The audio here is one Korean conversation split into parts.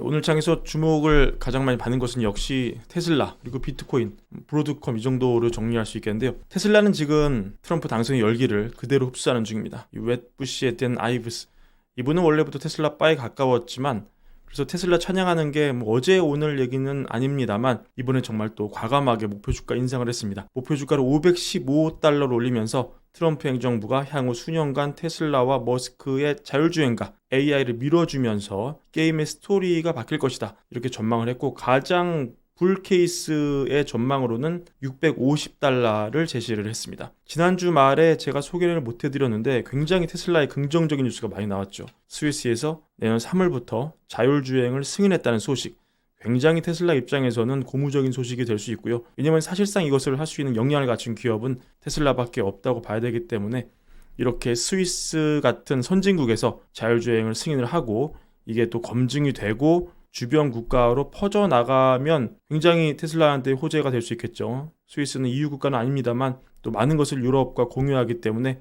오늘 장에서 주목을 가장 많이 받는 것은 역시 테슬라 그리고 비트코인, 브로드컴 이 정도로 정리할 수 있겠는데요. 테슬라는 지금 트럼프 당선의 열기를 그대로 흡수하는 중입니다. 이 웻부시에 대한 아이브스, 이분은 원래부터 테슬라 바에 가까웠지만 그래서 테슬라 찬양하는 게 어제 오늘 얘기는 아닙니다만 이번에 정말 또 과감하게 목표 주가 인상을 했습니다. 목표 주가를 $515로 올리면서 트럼프 행정부가 향후 수년간 테슬라와 머스크의 자율주행과 AI를 밀어주면서 게임의 스토리가 바뀔 것이다, 이렇게 전망을 했고, 가장 불 케이스의 전망으로는 $650를 제시를 했습니다. 지난주 말에 제가 소개를 못 해드렸는데 굉장히 테슬라의 긍정적인 뉴스가 많이 나왔죠. 스위스에서 내년 3월부터 자율주행을 승인했다는 소식, 굉장히 테슬라 입장에서는 고무적인 소식이 될 수 있고요. 왜냐하면 사실상 이것을 할 수 있는 역량을 갖춘 기업은 테슬라밖에 없다고 봐야 되기 때문에 이렇게 스위스 같은 선진국에서 자율주행을 승인을 하고 이게 또 검증이 되고 주변 국가로 퍼져나가면 굉장히 테슬라한테 호재가 될 수 있겠죠. 스위스는 EU 국가는 아닙니다만 또 많은 것을 유럽과 공유하기 때문에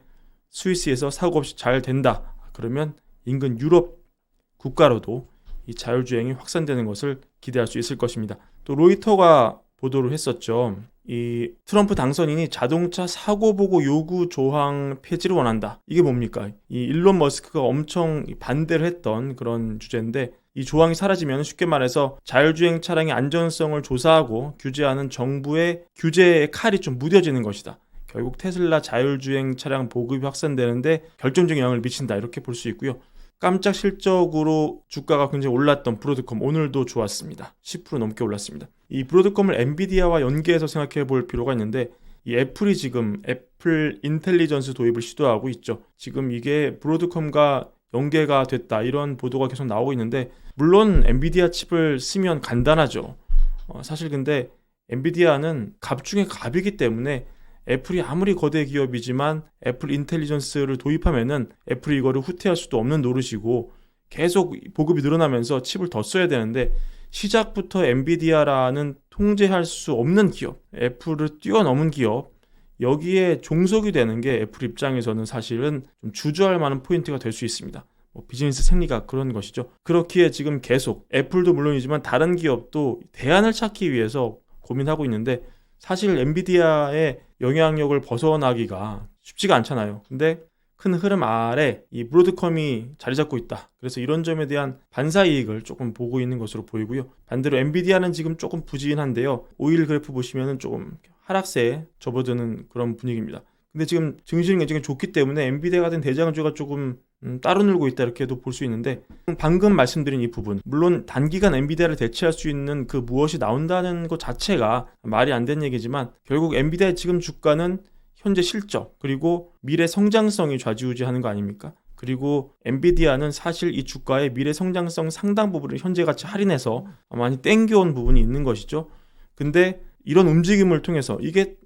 스위스에서 사고 없이 잘 된다, 그러면 인근 유럽 국가로도 이 자율주행이 확산되는 것을 기대할 수 있을 것입니다. 또 로이터가 보도를 했었죠. 이 트럼프 당선인이 자동차 사고보고 요구 조항 폐지를 원한다. 이게 뭡니까? 이 일론 머스크가 엄청 반대를 했던 그런 주제인데, 이 조항이 사라지면 쉽게 말해서 자율주행 차량의 안전성을 조사하고 규제하는 정부의 규제의 칼이 좀 무뎌지는 것이다. 결국 테슬라 자율주행 차량 보급이 확산되는데 결정적인 영향을 미친다, 이렇게 볼 수 있고요. 깜짝 실적으로 주가가 굉장히 올랐던 브로드컴, 오늘도 좋았습니다. 10% 넘게 올랐습니다. 이 브로드컴을 엔비디아와 연계해서 생각해 볼 필요가 있는데, 이 애플이 지금 애플 인텔리전스 도입을 시도하고 있죠. 지금 이게 브로드컴과 연계가 됐다, 이런 보도가 계속 나오고 있는데, 물론 엔비디아 칩을 쓰면 간단하죠. 사실 근데 엔비디아는 갑 중에 갑이기 때문에 애플이 아무리 거대 기업이지만 애플 인텔리전스를 도입하면은 애플이 이거를 후퇴할 수도 없는 노릇이고 계속 보급이 늘어나면서 칩을 더 써야 되는데, 시작부터 엔비디아라는 통제할 수 없는 기업, 애플을 뛰어넘은 기업, 여기에 종속이 되는 게 애플 입장에서는 사실은 좀 주저할 만한 포인트가 될 수 있습니다. 비즈니스 생리가 그런 것이죠. 그렇기에 지금 계속 애플도 물론이지만 다른 기업도 대안을 찾기 위해서 고민하고 있는데, 사실 엔비디아의 영향력을 벗어나기가 쉽지가 않잖아요. 근데 큰 흐름 아래 이 브로드컴이 자리 잡고 있다. 그래서 이런 점에 대한 반사이익을 조금 보고 있는 것으로 보이고요. 반대로 엔비디아는 지금 조금 부진한데요. 오일 그래프 보시면은 조금 하락세에 접어드는 그런 분위기입니다. 근데 지금 증시는 굉장히 좋기 때문에 엔비디아 같은 대장주가 조금 따로 늘고 있다, 이렇게도 볼 수 있는데, 방금 말씀드린 이 부분, 물론 단기간 엔비디아를 대체할 수 있는 그 무엇이 나온다는 것 자체가 말이 안 되는 얘기지만, 결국 엔비디아의 지금 주가는 현재 실적 그리고 미래 성장성이 좌지우지하는 거 아닙니까? 그리고 엔비디아는 사실 이 주가의 미래 성장성 상당 부분을 현재같이 할인해서 많이 땡겨온 부분이 있는 것이죠. 근데 이런 움직임을 통해서 이게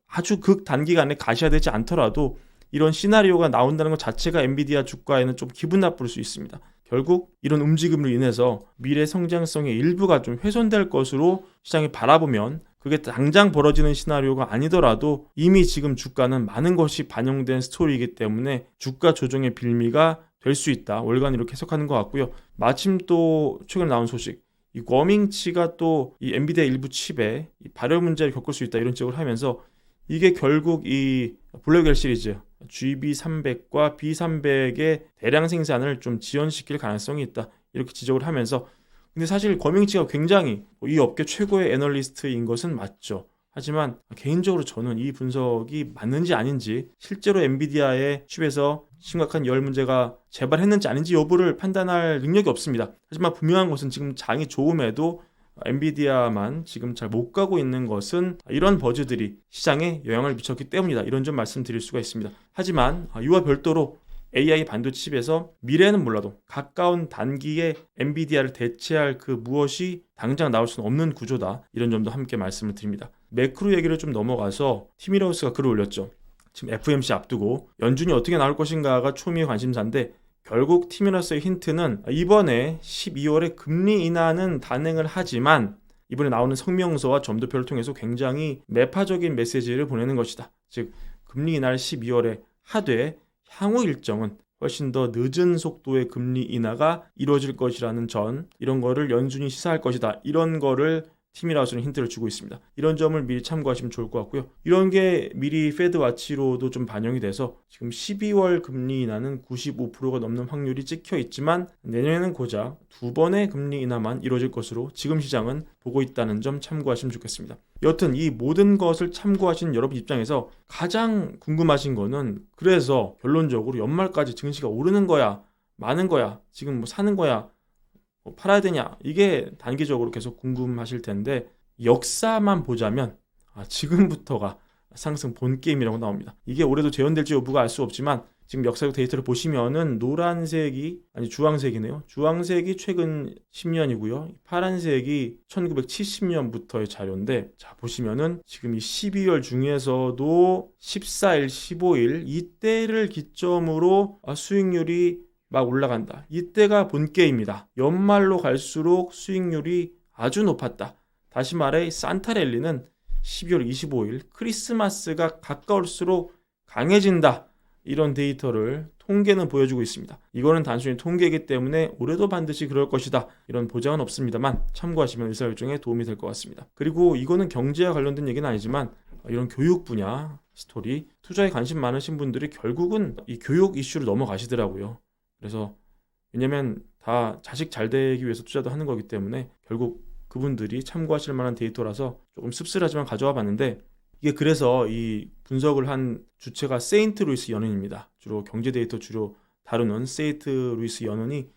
아주 극단기간에 가시화되지 않더라도 이런 시나리오가 나온다는 것 자체가 엔비디아 주가에는 좀 기분 나쁠 수 있습니다. 결국 이런 움직임으로 인해서 미래 성장성의 일부가 좀 훼손될 것으로 시장이 바라보면, 그게 당장 벌어지는 시나리오가 아니더라도 이미 지금 주가는 많은 것이 반영된 스토리이기 때문에 주가 조정의 빌미가 될 수 있다, 월간 이렇게 해석하는 것 같고요. 마침 또 최근에 나온 소식, 이 워밍치가 또 이 엔비디아 일부 칩에 발열 문제를 겪을 수 있다, 이런 지적을 하면서 이게 결국 이 블랙웰 시리즈 GB300과 B300의 대량 생산을 좀 지연시킬 가능성이 있다, 이렇게 지적을 하면서, 근데 사실 거밍치가 굉장히 이 업계 최고의 애널리스트인 것은 맞죠. 하지만 개인적으로 저는 이 분석이 맞는지 아닌지, 실제로 엔비디아의 칩에서 심각한 열 문제가 재발했는지 아닌지 여부를 판단할 능력이 없습니다. 하지만 분명한 것은 지금 장이 좋음에도 엔비디아만 지금 잘 못 가고 있는 것은 이런 버즈들이 시장에 영향을 미쳤기 때문이다, 이런 점 말씀드릴 수가 있습니다. 하지만 이와 별도로 AI 반도칩에서 미래는 몰라도 가까운 단기에 엔비디아를 대체할 그 무엇이 당장 나올 수는 없는 구조다, 이런 점도 함께 말씀을 드립니다. 매크로 얘기를 좀 넘어가서 티미러우스가 글을 올렸죠. 지금 FOMC 앞두고 연준이 어떻게 나올 것인가가 초미의 관심사인데, 결국 티미러스의 힌트는 이번에 12월에 금리 인하는 단행을 하지만 이번에 나오는 성명서와 점도표를 통해서 굉장히 매파적인 메시지를 보내는 것이다. 즉 금리 인하를 12월에 하되 향후 일정은 훨씬 더 늦은 속도의 금리 인하가 이루어질 것이라는 이런 거를 연준이 시사할 것이다. 이런 거를 팀이라우스는 힌트를 주고 있습니다. 이런 점을 미리 참고하시면 좋을 것 같고요. 이런 게 미리 페드 와치로도 좀 반영이 돼서 지금 12월 금리 인하는 95%가 넘는 확률이 찍혀 있지만 내년에는 고작 2번의 금리 인하만 이루어질 것으로 지금 시장은 보고 있다는 점 참고하시면 좋겠습니다. 여튼 이 모든 것을 참고하신 여러분 입장에서 가장 궁금하신 거는 그래서 결론적으로 연말까지 증시가 오르는 거야, 마는 거야, 지금 뭐 사는 거야, 팔아야 되냐, 이게 단기적으로 계속 궁금하실 텐데 역사만 보자면 지금부터가 상승 본 게임이라고 나옵니다. 이게 올해도 재현될지 여부가 알 수 없지만 지금 역사적 데이터를 보시면은 주황색이네요. 주황색이 최근 10년이고요. 파란색이 1970년부터의 자료인데, 자 보시면은 지금 이 12월 중에서도 14일, 15일 이때를 기점으로 수익률이 막 올라간다. 이때가 본게임이다. 연말로 갈수록 수익률이 아주 높았다. 다시 말해 산타랠리는 12월 25일 크리스마스가 가까울수록 강해진다. 이런 데이터를 통계는 보여주고 있습니다. 이거는 단순히 통계이기 때문에 올해도 반드시 그럴 것이다. 이런 보장은 없습니다만 참고하시면 의사결정에 도움이 될 것 같습니다. 그리고 이거는 경제와 관련된 얘기는 아니지만 이런 교육 분야 스토리, 투자에 관심 많으신 분들이 결국은 이 교육 이슈로 넘어가시더라고요. 그래서 왜냐면 다 자식 잘 되기 위해서 투자도 하는 거기 때문에 결국 그분들이 참고하실 만한 데이터라서 조금 씁쓸하지만 가져와 봤는데, 이게 그래서 이 분석을 한 주체가 세인트 루이스 연은입니다. 주로 경제 데이터 다루는 세인트 루이스 연은이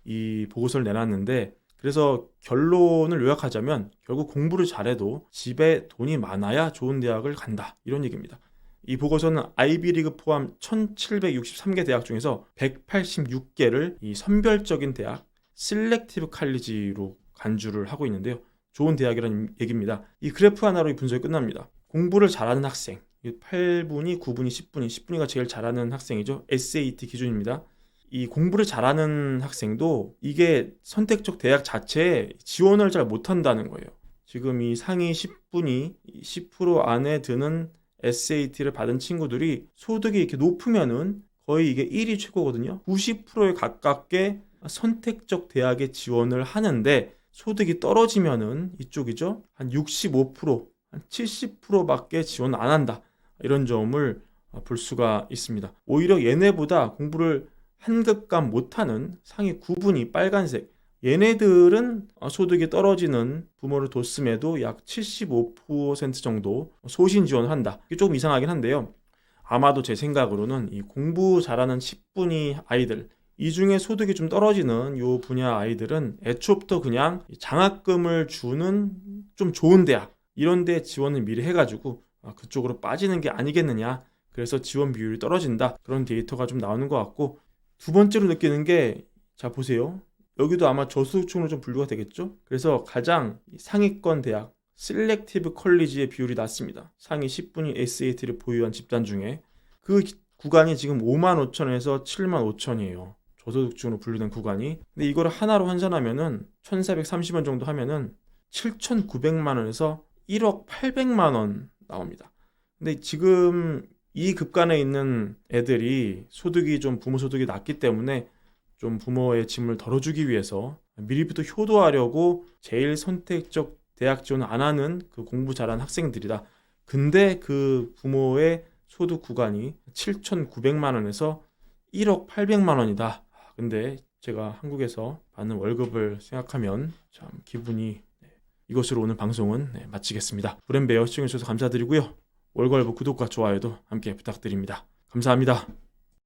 이 보고서를 내놨는데, 그래서 결론을 요약하자면 결국 공부를 잘해도 집에 돈이 많아야 좋은 대학을 간다. 이런 얘기입니다. 이 보고서는 아이비리그 포함 1763개 대학 중에서 186개를 이 선별적인 대학, 셀렉티브 칼리지로 간주를 하고 있는데요. 좋은 대학이라는 얘기입니다. 이 그래프 하나로 이 분석이 끝납니다. 공부를 잘하는 학생, 8분위, 9분위, 10분위, 10분위가 제일 잘하는 학생이죠. SAT 기준입니다. 이 공부를 잘하는 학생도 이게 선택적 대학 자체에 지원을 잘 못한다는 거예요. 지금 이 상위 10분위, 10% 안에 드는 SAT를 받은 친구들이 소득이 이렇게 높으면은 거의 이게 1위 최고거든요. 90%에 가깝게 선택적 대학에 지원을 하는데 소득이 떨어지면은 이쪽이죠. 한 65%, 한 70%밖에 지원 안 한다. 이런 점을 볼 수가 있습니다. 오히려 얘네보다 공부를 한 급감 못하는 상위 9분위 빨간색, 얘네들은 소득이 떨어지는 부모를 뒀음에도 약 75% 정도 소신 지원을 한다. 이게 조금 이상하긴 한데요. 아마도 제 생각으로는 이 공부 잘하는 10분위 아이들, 이 중에 소득이 좀 떨어지는 요 분야 아이들은 애초부터 그냥 장학금을 주는 좀 좋은 대학, 이런 데 지원을 미리 해가지고 그쪽으로 빠지는 게 아니겠느냐. 그래서 지원 비율이 떨어진다. 그런 데이터가 좀 나오는 것 같고, 두 번째로 느끼는 게, 자 보세요. 여기도 아마 저소득층으로 좀 분류가 되겠죠. 그래서 가장 상위권 대학 셀렉티브 컬리지의 비율이 낮습니다. 상위 10분위 SAT를 보유한 집단 중에 그 구간이 지금 55,000원에서 75,000원이에요. 저소득층으로 분류된 구간이. 근데 이거를 하나로 환산하면은 1,430원 정도 하면은 7,900만 원에서 1억 800만 원 나옵니다. 근데 지금 이 급간에 있는 애들이 부모 소득이 낮기 때문에 좀 부모의 짐을 덜어주기 위해서 미리부터 효도하려고 제일 선택적 대학 지원을 안 하는 그 공부 잘하는 학생들이다. 근데 그 부모의 소득 구간이 7,900만 원에서 1억 800만 원이다. 근데 제가 한국에서 받는 월급을 생각하면 참 기분이, 이것으로 오늘 방송은 마치겠습니다. 브랜베어 시청해주셔서 감사드리고요. 월걸부 구독과 좋아요도 함께 부탁드립니다. 감사합니다.